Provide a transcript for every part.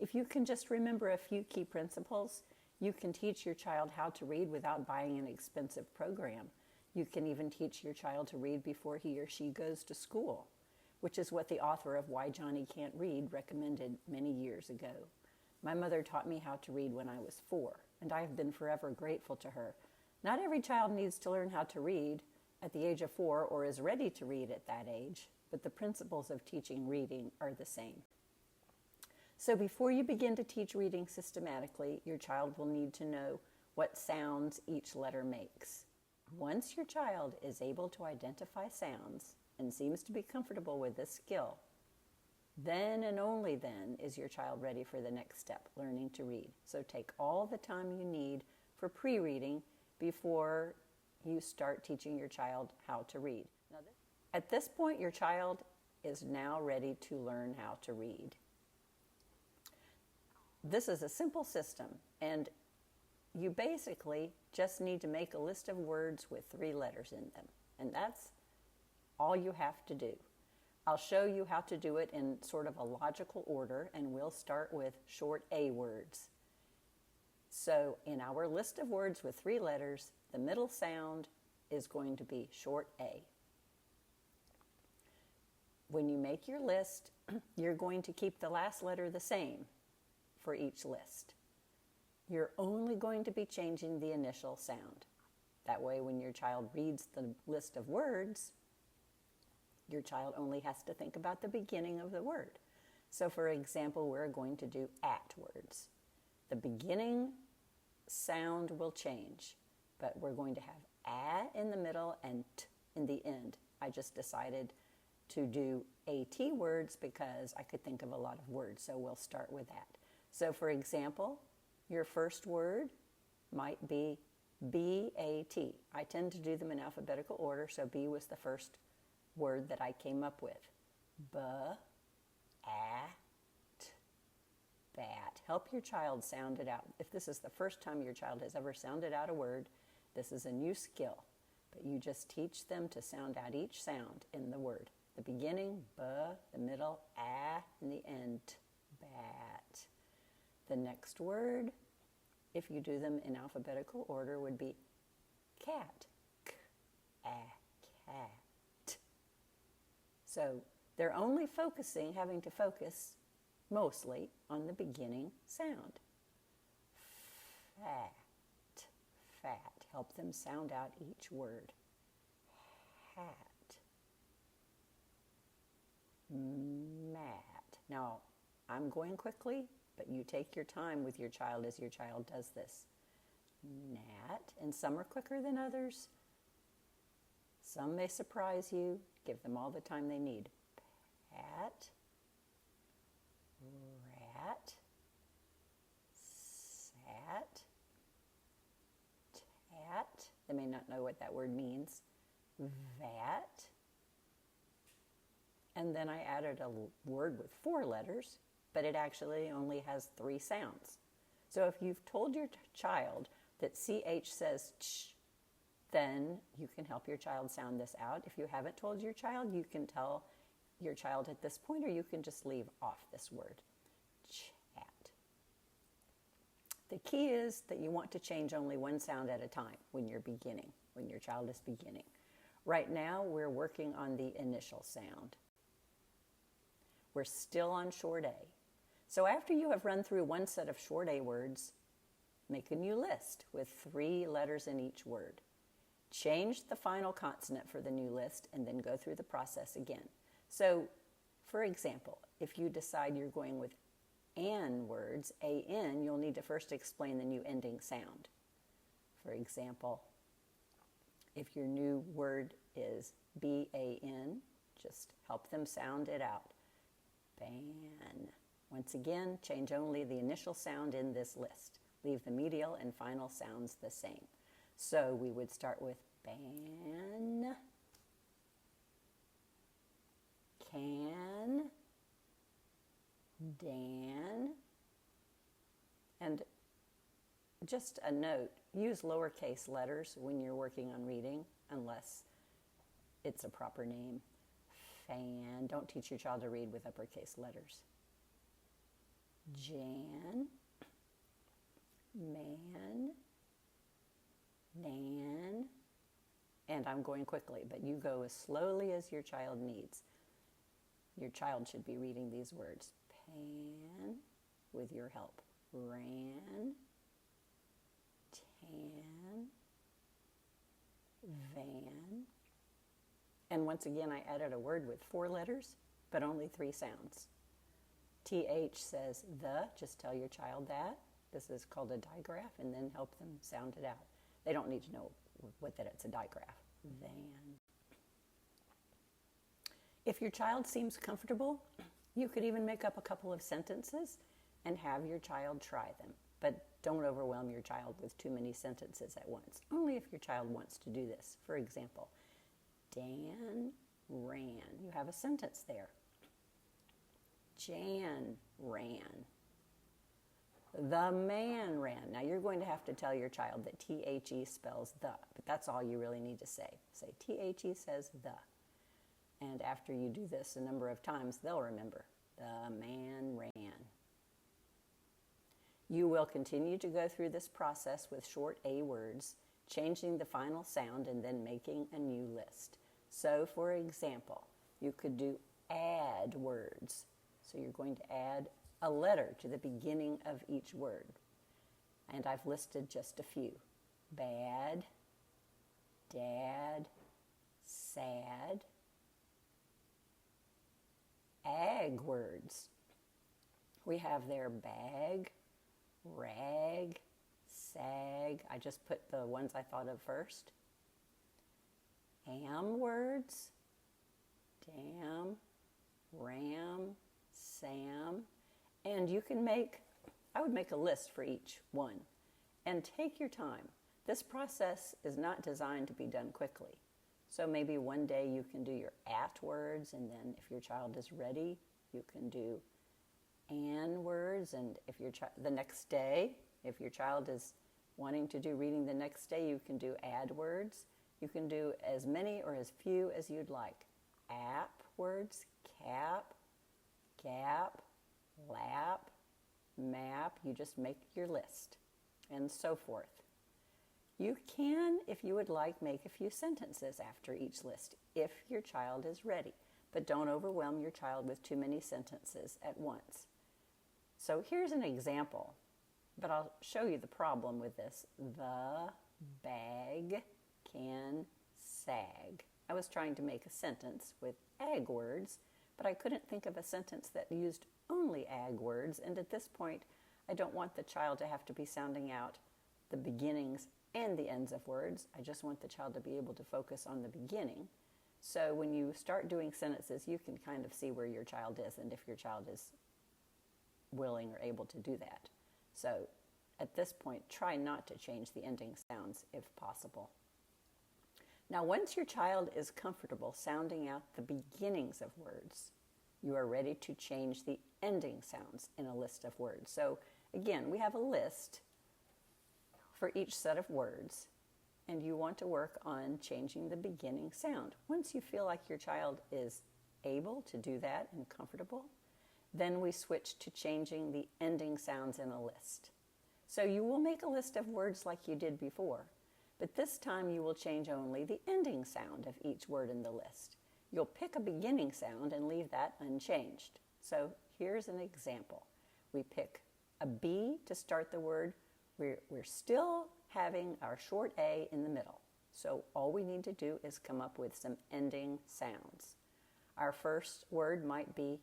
If you can just remember a few key principles, you can teach your child how to read without buying an expensive program. You can even teach your child to read before he or she goes to school, which is what the author of Why Johnny Can't Read recommended many years ago. My mother taught me how to read when I was 4, and I have been forever grateful to her. Not every child needs to learn how to read at the age of 4 or is ready to read at that age, but the principles of teaching reading are the same. So before you begin to teach reading systematically, your child will need to know what sounds each letter makes. Once your child is able to identify sounds and seems to be comfortable with this skill, then and only then is your child ready for the next step, learning to read. So take all the time you need for pre-reading before you start teaching your child how to read. At this point, your child is now ready to learn how to read. This is a simple system, and you basically just need to make a list of words with 3 letters in them, and that's all you have to do. I'll show you how to do it in sort of a logical order, and we'll start with short A words. So in our list of words with 3 letters, the middle sound is going to be short A. When you make your list, you're going to keep the last letter the same for each list. You're only going to be changing the initial sound. That way, when your child reads the list of words, your child only has to think about the beginning of the word. So for example, we're going to do at words. The beginning sound will change, but we're going to have a in the middle and t in the end. I just decided to do AT words because I could think of a lot of words, so we'll start with that. So for example, your first word might be B-A-T. I tend to do them in alphabetical order, so B was the first word that I came up with. B-A-T, bat. Help your child sound it out. If this is the first time your child has ever sounded out a word, this is a new skill, but you just teach them to sound out each sound in the word. The beginning, B, the middle, A, and the end, bat. The next word, if you do them in alphabetical order, would be cat. Cat. So they're only having to focus mostly on the beginning sound. Fat. Fat. Help them sound out each word. Hat. Mat. Now, I'm going quickly, but you take your time with your child as your child does this. Gnat, and some are quicker than others. Some may surprise you. Give them all the time they need. Pat, rat, sat, tat. They may not know what that word means. Vat. And then I added a word with 4 letters, but it actually only has 3 sounds. So if you've told your child that CH says ch, then you can help your child sound this out. If you haven't told your child, you can tell your child at this point, or you can just leave off this word, chat. The key is that you want to change only one sound at a time when you're beginning, when your child is beginning. Right now, we're working on the initial sound. We're still on short A. So after you have run through one set of short A words, make a new list with 3 letters in each word. Change the final consonant for the new list and then go through the process again. So, for example, if you decide you're going with an words, A-N, you'll need to first explain the new ending sound. For example, if your new word is B-A-N, just help them sound it out. Ban. Once again, change only the initial sound in this list. Leave the medial and final sounds the same. So we would start with ban, can, dan, and just a note, use lowercase letters when you're working on reading, unless it's a proper name. Fan. Don't teach your child to read with uppercase letters. Jan, man, nan, and I'm going quickly, but you go as slowly as your child needs. Your child should be reading these words. Pan, with your help. Ran, tan, van. And once again, I added a word with 4 letters, but only 3 sounds. TH says the, just tell your child that. This is called a digraph, and then help them sound it out. They don't need to know that it's a digraph. Van. If your child seems comfortable, you could even make up a couple of sentences and have your child try them. But don't overwhelm your child with too many sentences at once. Only if your child wants to do this. For example, Dan ran. You have a sentence there. Jan ran. The man ran. Now you're going to have to tell your child that T-H-E spells the, but that's all you really need to say. Say T-H-E says the. And after you do this a number of times, they'll remember. The man ran. You will continue to go through this process with short A words, changing the final sound and then making a new list. So, for example, you could do add words. So you're going to add a letter to the beginning of each word. And I've listed just a few. Bad, dad, sad. Ag words. We have there bag, rag, sag. I just put the ones I thought of first. Am words. Dam, ram, Sam. And you can I would make a list for each one. And take your time. This process is not designed to be done quickly. So maybe one day you can do your at words, and then if your child is ready, you can do an words. And if the next day, if your child is wanting to do reading the next day, you can do add words. You can do as many or as few as you'd like. App words, cap, gap, lap, map. You just make your list, and so forth. You can, if you would like, make a few sentences after each list if your child is ready, but don't overwhelm your child with too many sentences at once. So here's an example, but I'll show you the problem with this. The bag can sag. I was trying to make a sentence with ag words, but I couldn't think of a sentence that used only ag words, and at this point, I don't want the child to have to be sounding out the beginnings and the ends of words. I just want the child to be able to focus on the beginning. So when you start doing sentences, you can kind of see where your child is and if your child is willing or able to do that. So at this point, try not to change the ending sounds if possible. Now, once your child is comfortable sounding out the beginnings of words, you are ready to change the ending sounds in a list of words. So again, we have a list for each set of words, and you want to work on changing the beginning sound. Once you feel like your child is able to do that and comfortable, then we switch to changing the ending sounds in a list. So you will make a list of words like you did before, but this time you will change only the ending sound of each word in the list. You'll pick a beginning sound and leave that unchanged. So here's an example. We pick a B to start the word. We're still having our short A in the middle. So all we need to do is come up with some ending sounds. Our first word might be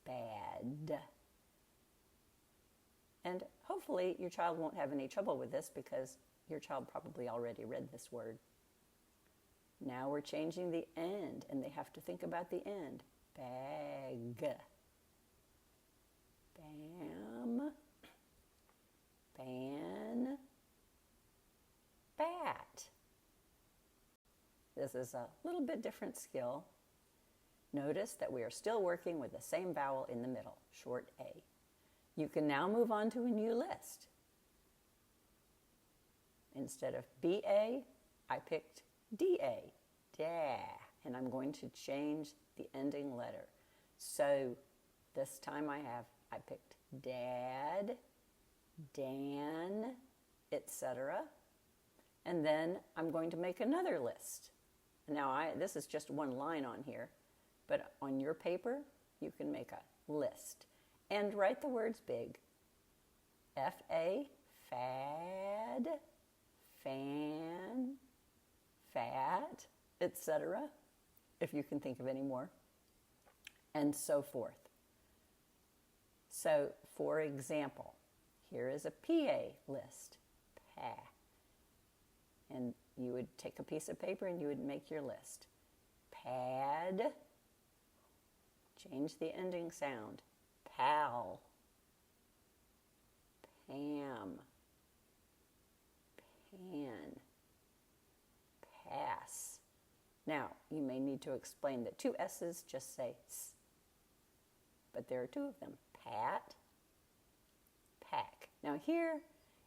bad. And hopefully your child won't have any trouble with this because your child probably already read this word. Now we're changing the end, and they have to think about the end. Bag. Bam. Ban. Bat. This is a little bit different skill. Notice that we are still working with the same vowel in the middle, short A. You can now move on to a new list. Instead of B-A, I picked D-A, da, and I'm going to change the ending letter. So this time I picked dad, Dan, etc. And then I'm going to make another list. Now, this is just one line on here, but on your paper, you can make a list. And write the words big. F-A, fad, fan, fat, etc., if you can think of any more, and so forth. So, for example, here is a PA list, pa. And you would take a piece of paper and you would make your list. Pad, change the ending sound, pal, Pam, pan, pass. Now, you may need to explain that two S's just say S, but there are two of them, pat, pack. Now here,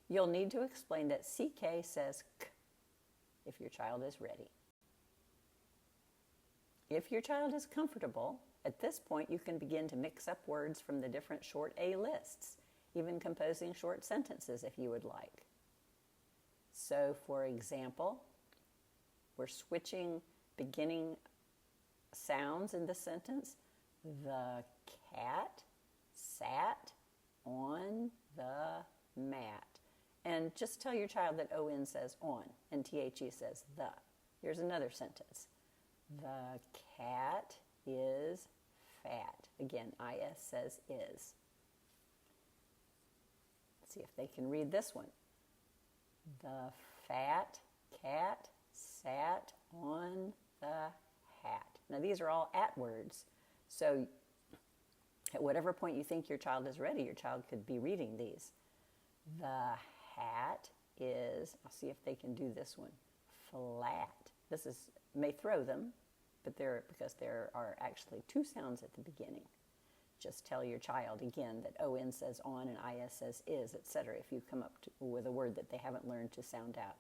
you'll need to explain that CK says K if your child is ready. If your child is comfortable, at this point you can begin to mix up words from the different short A lists, even composing short sentences if you would like. So, for example, we're switching beginning sounds in the sentence. The cat sat on the mat. And just tell your child that ON says on and THE says the. Here's another sentence. The cat is fat. Again, IS says is. Let's see if they can read this one. The fat cat sat on the hat. Now these are all at words. So at whatever point you think your child is ready, your child could be reading these. The hat is, I'll see if they can do this one, flat. This may throw them, but because there are actually two sounds at the beginning. Just tell your child again that ON says on and IS says is, etc. if you come up with a word that they haven't learned to sound out.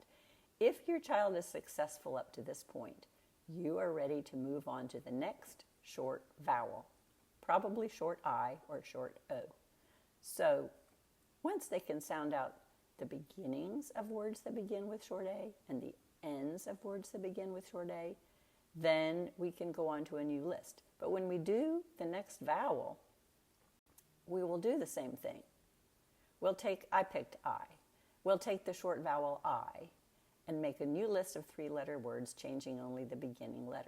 If your child is successful up to this point, you are ready to move on to the next short vowel, probably short I or short O. So once they can sound out the beginnings of words that begin with short A and the ends of words that begin with short A, then we can go on to a new list. But when we do the next vowel, we will do the same thing. I picked I. We'll take the short vowel I and make a new list of three-letter words, changing only the beginning letter.